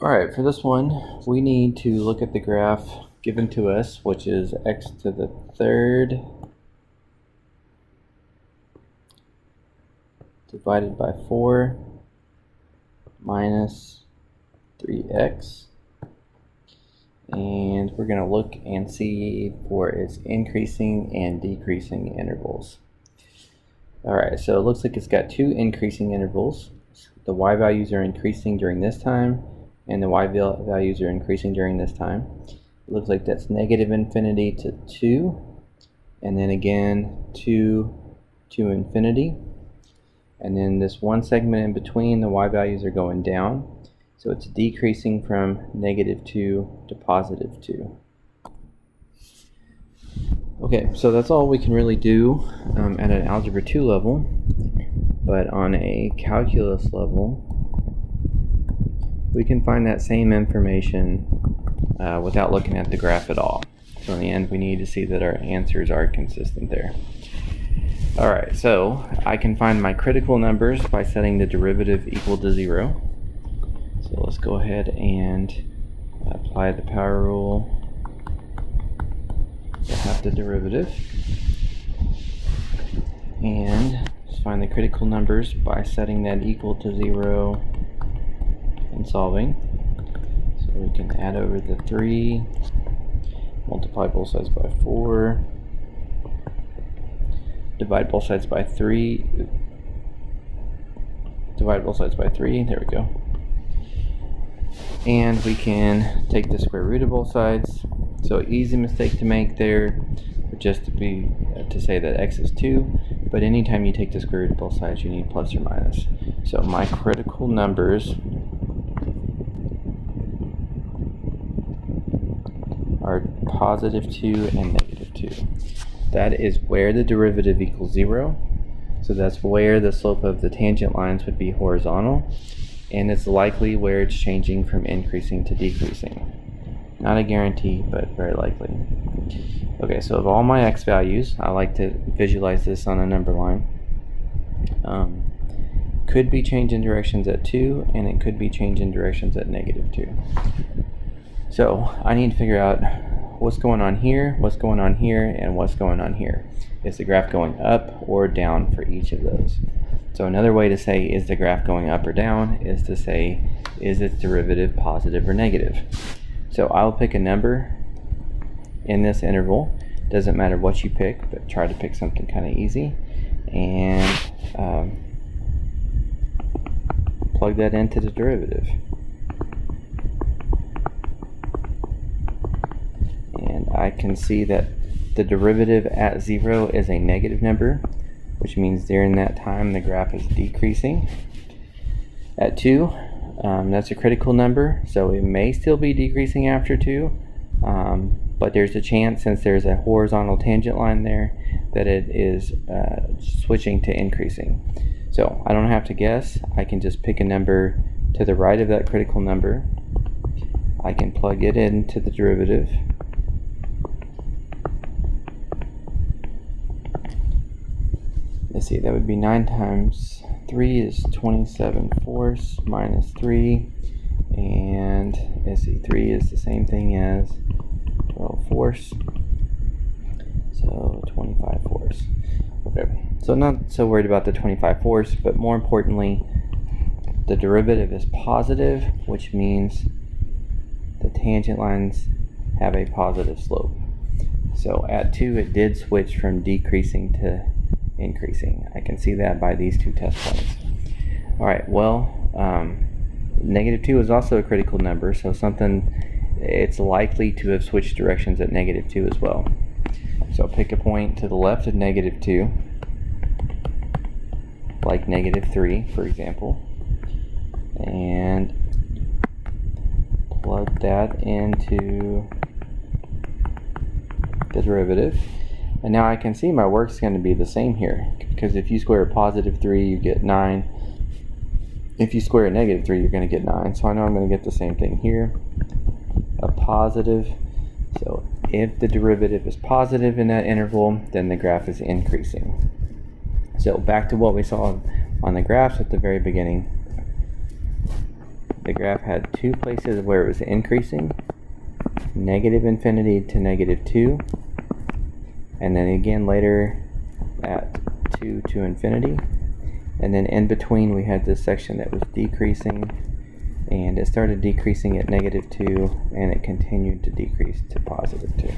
Alright, for this one, we need to look at the graph given to us, which is x to the third divided by 4 minus 3x. And we're going to look and see for its increasing and decreasing intervals. Alright, so it looks like it's got two increasing intervals. The y values are increasing during this time, and the y values are increasing during this time. It looks like that's negative infinity to 2, and then again 2 to infinity. And then this one segment in between, the y values are going down. So it's decreasing from negative 2 to positive 2. Okay, so that's all we can really do at an Algebra 2 level. But on a calculus level, we can find that same information without looking at the graph at all. So in the end, we need to see that our answers are consistent there. Alright, so I can find my critical numbers by setting the derivative equal to 0. So let's go ahead and apply the power rule to half the derivative. And just find the critical numbers by setting that equal to 0 and solving. So we can add over the 3, multiply both sides by 4, divide both sides by 3, divide both sides by 3, there we go. And we can take the square root of both sides. So easy mistake to make there, just to say that x is 2, but anytime you take the square root of both sides you need plus or minus. So my critical numbers are positive 2 and negative 2. That is where the derivative equals 0. So that's where the slope of the tangent lines would be horizontal. And it's likely where it's changing from increasing to decreasing. Not a guarantee, but very likely. Okay, so of all my x values, I like to visualize this on a number line. Could be changing directions at 2, and it could be changing directions at negative 2. So I need to figure out what's going on here, what's going on here, and what's going on here. Is the graph going up or down for each of those? So another way to say is the graph going up or down is to say is its derivative positive or negative. So I'll pick a number in this interval. Doesn't matter what you pick, but try to pick something kind of easy and plug that into the derivative. And I can see that the derivative at 0 is a negative number, which means during that time the graph is decreasing. At 2, that's a critical number, so it may still be decreasing after 2, but there's a chance, since there's a horizontal tangent line there, that it is switching to increasing. So I don't have to guess, I can just pick a number to the right of that critical number. I can plug it into the derivative. Let's see, that would be 9 times 3 is 27 fourths minus 3, and let's see, 3 is the same thing as 12 fourths, so 25 fourths. Okay, so not so worried about the 25 fourths, but more importantly, the derivative is positive, which means the tangent lines have a positive slope. So at 2 it did switch from decreasing to increasing. I can see that by these two test points. Alright, well, negative 2 is also a critical number, so it's likely to have switched directions at negative 2 as well. So pick a point to the left of negative 2, like negative 3, for example, and plug that into the derivative. And now I can see my work's going to be the same here, because if you square a positive 3, you get 9. If you square a negative 3, you're going to get 9. So I know I'm going to get the same thing here, a positive. So if the derivative is positive in that interval, then the graph is increasing. So back to what we saw on the graphs at the very beginning. the graph had two places where it was increasing, negative infinity to negative 2, and then again later at 2 to infinity. And then in between we had this section that was decreasing, and it started decreasing at negative 2, and it continued to decrease to positive 2.